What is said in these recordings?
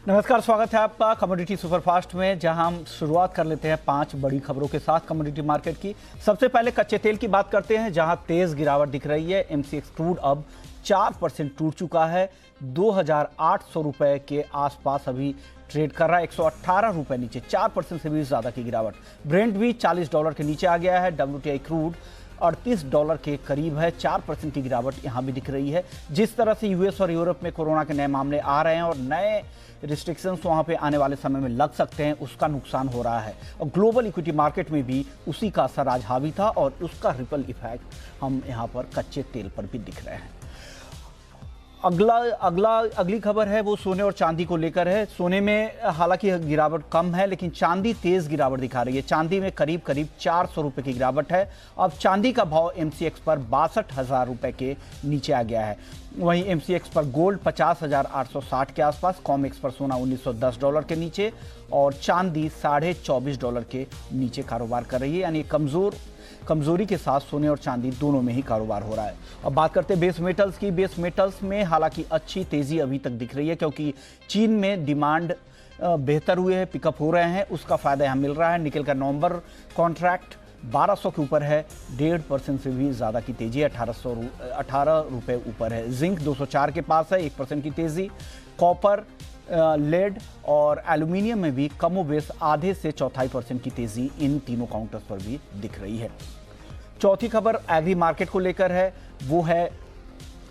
नमस्कार, स्वागत है आपका कमोडिटी सुपरफास्ट में, जहां हम शुरुआत कर लेते हैं 5 बड़ी खबरों के साथ कमोडिटी मार्केट की। सबसे पहले कच्चे तेल की बात करते हैं, जहां तेज गिरावट दिख रही है। एमसीएक्स क्रूड अब 4% टूट चुका है, 2800 रुपए के आसपास अभी ट्रेड कर रहा है, 118 रुपए नीचे, 4% से भी ज्यादा की गिरावट। ब्रेंट भी $40 के नीचे आ गया है। WTI क्रूड $38 के करीब है, 4% की गिरावट यहां भी दिख रही है। जिस तरह से यूएस और यूरोप में कोरोना के नए मामले आ रहे हैं और नए रिस्ट्रिक्शंस वहां पे आने वाले समय में लग सकते हैं, उसका नुकसान हो रहा है। और ग्लोबल इक्विटी मार्केट में भी उसी का असर आज हावी था और उसका रिपल इफेक्ट हम यहां पर कच्चे तेल पर भी दिख रहे हैं। अगली खबर है वो सोने और चांदी को लेकर है। सोने में हालांकि गिरावट कम है, लेकिन चांदी तेज गिरावट दिखा रही है। चांदी में करीब 400 रुपए की गिरावट है। अब चांदी का भाव एमसीएक्स पर 62,000 रुपए के नीचे आ गया है। वहीं एमसीएक्स पर गोल्ड 50,860 के आसपास, कॉमेक्स पर सोना $1910 के नीचे और चांदी $24.5 के नीचे कारोबार कर रही है। यानी कमजोरी के साथ सोने और चांदी दोनों में ही कारोबार हो रहा है। अब बात करते हैं बेस मेटल्स की। बेस मेटल्स में हालांकि अच्छी तेजी अभी तक दिख रही है, क्योंकि चीन में डिमांड बेहतर हुए हैं, पिकअप हो रहे हैं, उसका फायदा यहाँ मिल रहा है। निकल का नवंबर कॉन्ट्रैक्ट 1200 के ऊपर है, 1.5% से भी ज़्यादा की तेजी है, 18 रुपये ऊपर है। जिंक 204 के पास है, 1% की तेज़ी। कॉपर, लेड और एल्यूमिनियम में भी कमोबेश आधे से 0.25% की तेज़ी इन तीनों काउंटर्स पर भी दिख रही है। चौथी खबर एग्री मार्केट को लेकर है, वो है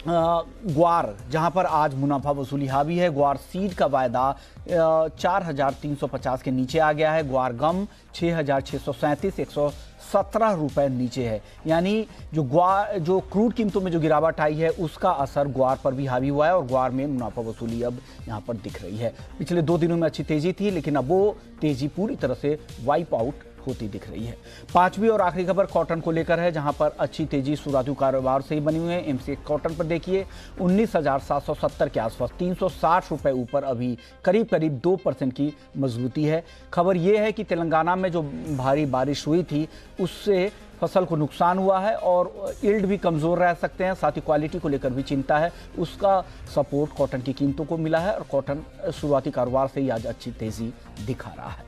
ग्वार, जहां पर आज मुनाफा वसूली हावी है। ग्वार सीड का वायदा 4,350 के नीचे आ गया है। ग्वार गम 6,637, 117 रुपए नीचे है। यानी जो क्रूड कीमतों में जो गिरावट आई है, उसका असर ग्वार पर भी हावी हुआ है और ग्वार में मुनाफा वसूली अब यहां पर दिख रही है। पिछले 2 दिनों में अच्छी तेजी थी, लेकिन अब वो तेजी पूरी तरह से वाइप आउट होती दिख रही है। पांचवी और आखिरी खबर कॉटन को लेकर है, जहां पर अच्छी तेजी शुरुआती कारोबार से ही बनी हुई है। एमसीएक्स कॉटन पर देखिए 19,770 के आसपास, 360 रुपए ऊपर, अभी करीब 2% की मजबूती है। खबर यह है कि तेलंगाना में जो भारी बारिश हुई थी, उससे फसल को नुकसान हुआ है और यील्ड भी कमज़ोर रह सकते हैं। साथ ही क्वालिटी को लेकर भी चिंता है, उसका सपोर्ट कॉटन की कीमतों को मिला है और कॉटन शुरुआती कारोबार से ही आज अच्छी तेजी दिखा रहा है।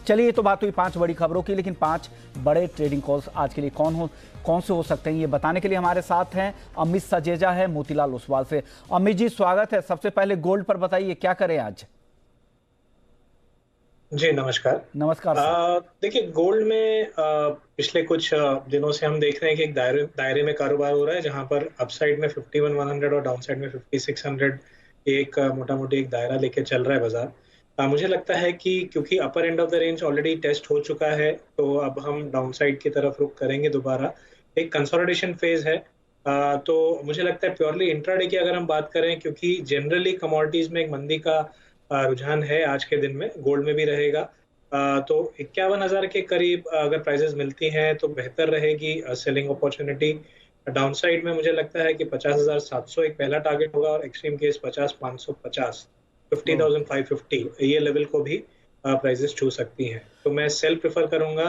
चलिए, ये तो बात हुई 5 बड़ी खबरों की, लेकिन 5 बड़े ट्रेडिंग कॉल्स आज के लिए कौन से हो सकते हैं, ये बताने के लिए हमारे साथ हैं अमित सजेजा है मोतीलाल ओसवाल से। अमित जी, स्वागत है। सबसे पहले गोल्ड पर बताइए, क्या करें आज? जी नमस्कार। नमस्कार। देखिए, गोल्ड में पिछले कुछ दिनों से हम देख रहे हैं कि एक दायरे में कारोबार हो रहा है, जहां पर अपसाइड में 51,100 और डाउनसाइड में 5600 एक मोटा मोटी एक दायरा लेके चल रहा है बाजार। मुझे लगता है कि क्योंकि upper end of the range already test हो चुका है, तो अब हम डाउनसाइड की तरफ रुख करेंगे दोबारा। एक कंसोलिडेशन फेज है। तो मुझे लगता है प्योरली इंट्राडे की अगर हम बात करें, क्योंकि जनरली कमोडिटीज में एक मंदी का रुझान है, आज के दिन में गोल्ड में भी रहेगा। तो 51,000 के करीब अगर प्राइसेस मिलती हैं तो बेहतर रहेगी सेलिंग अपॉर्चुनिटी। डाउनसाइड में मुझे लगता है कि 50,700 एक पहला टारगेट होगा और एक्सट्रीम केस 50,550, 50,550 ये लेवल को भी प्राइसेस छू सकती हैं। तो मैं सेल प्रेफर करूंगा।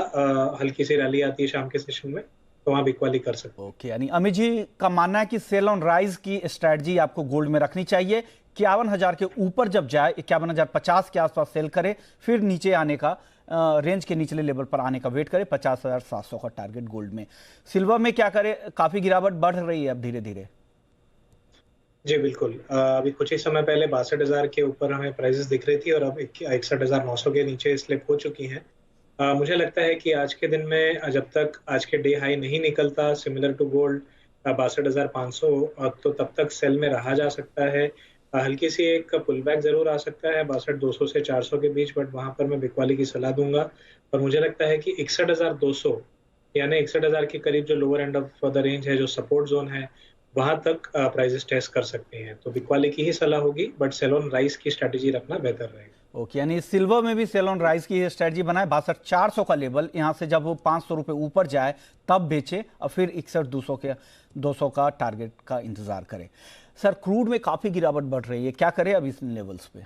हल्की सी रैली आती है शाम के सेशन में, तो वहां बिकवाली कर सकते हैं। ओके, यानी अमित जी का मानना है कि सेल ऑन राइज की स्ट्रेटजी आपको गोल्ड में रखनी चाहिए। 51,000 के ऊपर जब जाए, 51,050 के आसपास सेल करे, फिर नीचे आने का रेंज के निचले लेवल पर आने का वेट करे, 50,700 का टारगेट गोल्ड में। सिल्वर में क्या करे? काफी गिरावट बढ़ रही है अब धीरे धीरे। जी बिल्कुल। अभी कुछ ही समय पहले 62,000 के ऊपर हमें प्राइसेस दिख रही थी और अब 61,900 के नीचे स्लिप हो चुकी हैं। मुझे लगता है कि आज के दिन में जब तक आज के डे हाई नहीं निकलता सिमिलर टू गोल्ड 62,500, तो तब तक सेल में रहा जा सकता है। हल्की सी एक पुल बैक जरूर आ सकता है 62,200 से 400 के बीच, बट वहां पर मैं बिकवाली की सलाह दूंगा। और मुझे लगता है कि 61,200 यानी 61,000 के करीब जो lower and of the range है, जो सपोर्ट जोन है, वहां तक प्राइसेस टेस्ट कर सकते हैं। तो बिकवाली की ही सलाह होगी, बट सेल ऑन राइस की स्ट्रेटेजी रखना बेहतर रहेगा। ओके, यानी सिल्वर में भी सेल ऑन राइस की स्ट्रेटजी बनाए। 62,400 का लेवल, यहां से जब वो 500 रुपए ऊपर जाए तब बेचे और फिर 61,200 का टारगेट का इंतजार करें। सर, क्रूड में काफी गिरावट बढ़ रही है, क्या करें अब इस लेवल्स पे?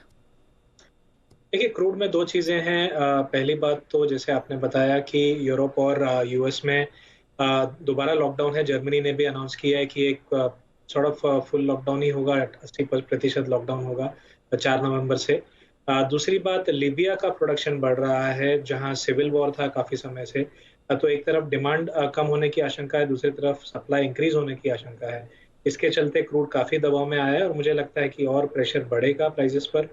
देखिए, क्रूड में 2 चीजें हैं। पहली बात तो जैसे आपने बताया कि यूरोप और यूएस में दोबारा लॉकडाउन है। जर्मनी ने भी अनाउंस किया है कि एक सॉर्ट ऑफ फुल लॉकडाउन ही होगा, 80% लॉकडाउन होगा 4 नवंबर से। दूसरी बात, लीबिया का प्रोडक्शन बढ़ रहा है, जहां सिविल वॉर था काफी समय से। तो एक तरफ डिमांड कम होने की आशंका है, दूसरी तरफ सप्लाई इंक्रीज होने की आशंका है। इसके चलते क्रूड काफी दबाव में आया है और मुझे लगता है कि और प्रेशर बढ़ेगा प्राइसेस पर।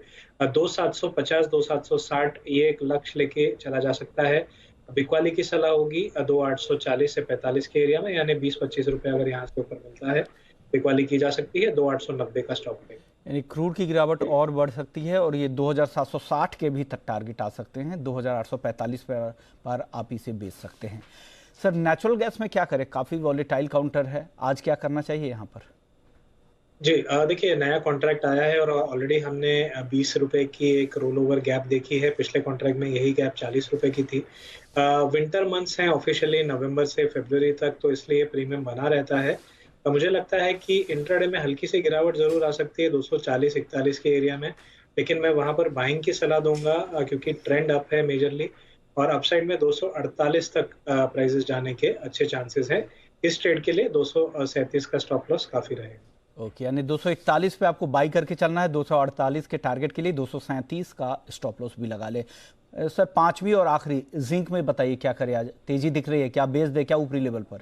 2750, 2760 ये एक लक्ष्य लेके चला जा सकता है। बिकवाली की सलाह होगी 2840 से 45 के एरिया में, यानी 20-25 रुपए अगर यहाँ से ऊपर मिलता है बिकवाली की जा सकती है। 2890 का स्टॉप लेंगे। यानी क्रूड की गिरावट और बढ़ सकती है और ये 2760 के भी तक टारगेट आ सकते हैं। 2845 पर आप इसे बेच सकते हैं। सर, नेचुरल गैस में क्या करें? काफ़ी वॉलेटाइल काउंटर है, आज क्या करना चाहिए यहाँ पर? जी, देखिए, नया कॉन्ट्रैक्ट आया है और ऑलरेडी हमने 20 रुपए की एक रोल ओवर गैप देखी है। पिछले कॉन्ट्रैक्ट में यही गैप 40 रुपए की थी। विंटर मंथ्स हैं ऑफिशियली नवंबर से फरवरी तक, तो इसलिए प्रीमियम बना रहता है। मुझे लगता है कि इंट्राडे में हल्की सी गिरावट जरूर आ सकती है 240-41 के एरिया में, लेकिन मैं वहां पर बाइंग की सलाह दूंगा क्योंकि ट्रेंड अप है मेजरली, और अपसाइड में 248 तक प्राइसेस जाने के अच्छे चांसेस हैं। इस ट्रेड के लिए 237 का स्टॉप लॉस काफी रहेगा। ओके, यानी 241 पे आपको बाई करके चलना है। 248 के टारगेट के लिए 237 का स्टॉप लॉस भी लगा ले। सर, पांचवी और आखिरी जिंक में बताइए क्या करें आज? तेजी दिख रही है, क्या बेच दे, क्या ऊपरी लेवल पर?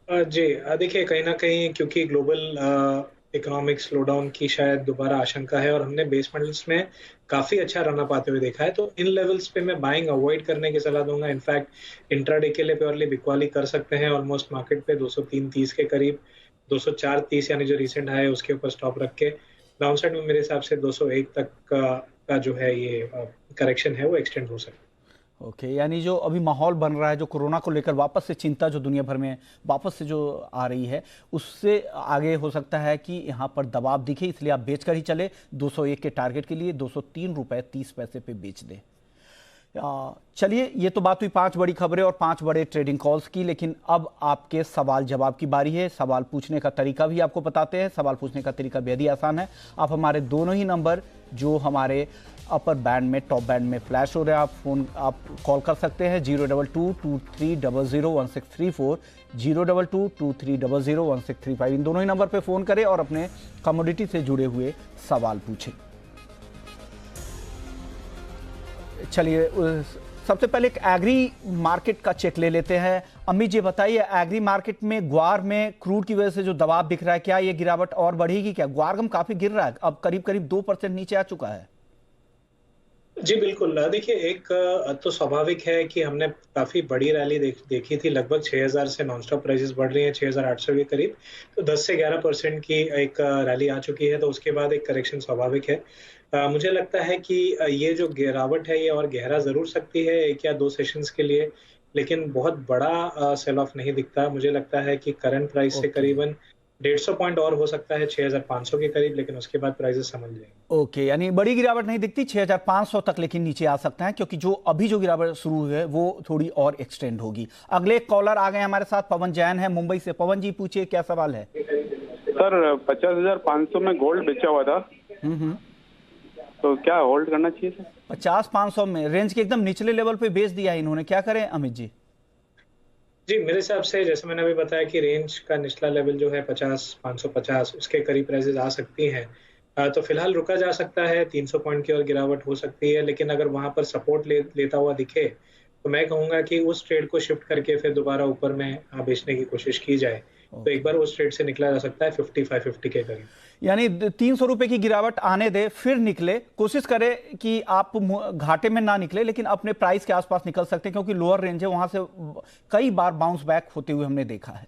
जी, देखिए, कहीं ना कहीं क्योंकि ग्लोबल इकोनॉमिक स्लोडाउन की शायद दोबारा आशंका है और हमने बेस मेटल्स में काफी अच्छा रन अप आते हुए देखा है, तो इन लेवल्स पे मैं बाइंग अवॉइड करने की सलाह दूंगा। इनफैक्ट इंट्राडे के लिए प्योरली बिकवाली कर सकते हैं ऑलमोस्ट मार्केट पे 203-30 के करीब। 204-30 यानी जो रिसेंट हाई है उसके ऊपर स्टॉप रख के डाउन साइड में मेरे हिसाब से 201 तक का जो है ये करेक्शन है वो एक्सटेंड हो सकता है। ओके, यानी जो अभी माहौल बन रहा है, जो कोरोना को लेकर वापस से चिंता जो दुनिया भर में वापस से जो आ रही है, उससे आगे हो सकता है कि यहाँ पर दबाव दिखे, इसलिए आप बेचकर ही चले। 201 के टारगेट के लिए 203 रुपये 30 पैसे पे बेच दें। चलिए, ये तो बात हुई 5 बड़ी खबरें और 5 बड़े ट्रेडिंग कॉल्स की, लेकिन अब आपके सवाल जवाब की बारी है। सवाल पूछने का तरीका भी आपको बताते हैं। सवाल पूछने का तरीका बेहद ही आसान है। आप हमारे दोनों ही नंबर जो हमारे अपर बैंड में, टॉप बैंड में फ्लैश हो रहे हैं, आप कॉल कर सकते हैं 02223001634, 02223001635। इन दोनों ही नंबर पर फ़ोन करें और अपने कमोडिटी से जुड़े हुए सवाल पूछें। चलिए, सबसे पहले एक एग्री मार्केट का चेक ले लेते हैं। अमित जी, बताइए, एग्री मार्केट में ग्वार में क्रूड की वजह से जो दबाव दिख रहा है, क्या ये गिरावट और बढ़ेगी? क्या ग्वार काफी गिर रहा है, अब करीब करीब 2% नीचे आ चुका है? जी बिल्कुल, देखिए, एक तो स्वाभाविक है कि हमने काफी बड़ी रैली देखी थी। लगभग 6000 से नॉनस्टॉप प्राइसेस बढ़ रही हैं 6800 के करीब, तो 10 से 11% की एक रैली आ चुकी है। तो उसके बाद एक करेक्शन स्वाभाविक है। मुझे लगता है कि ये जो गिरावट है ये और गहरा जरूर सकती है 1 या 2 सेशंस के लिए, लेकिन बहुत बड़ा सेल ऑफ नहीं दिखता। मुझे लगता है कि करंट प्राइस से करीबन 150 पॉइंट और हो सकता है 6500 के करीब, लेकिन उसके बाद प्राइसेस समझ जाएंगे। ओके, यानी बड़ी गिरावट नहीं दिखती 6500 तक, लेकिन नीचे आ सकता है क्योंकि जो अभी जो गिरावट शुरू हुई है वो थोड़ी और एक्सटेंड होगी। अगले कॉलर आ गए हमारे साथ, पवन जैन है मुंबई से। पवन जी, पूछिए, क्या सवाल है? सर, 50,500 में गोल्ड बेचा हुआ था, तो क्या होल्ड करना चाहिए सर? 50-500 में रेंज के एकदम निचले लेवल पे बेच दिया है इन्होंने, क्या करें अमित जी? जी, मेरे हिसाब से जैसे मैंने अभी बताया कि रेंज का निचला लेवल जो है 50-550 उसके करीब प्राइसेस आ सकती हैं। तो फिलहाल रुका जा सकता है, 300 पॉइंट की और गिरावट हो सकती है, लेकिन अगर वहां पर सपोर्ट लेता हुआ दिखे तो मैं कहूंगा कि उस ट्रेड को शिफ्ट करके फिर दोबारा ऊपर में बेचने की कोशिश की जाए। तो एक बार उस ट्रेड से निकला जा सकता है 55-50 के करीब। यानी 300 रुपए की गिरावट आने दे, फिर निकले। कोशिश करें कि आप घाटे में ना निकले, लेकिन अपने प्राइस के आसपास निकल सकते हैं क्योंकि लोअर रेंज है, वहां से कई बार बाउंस बैक होते हुए हमने देखा है।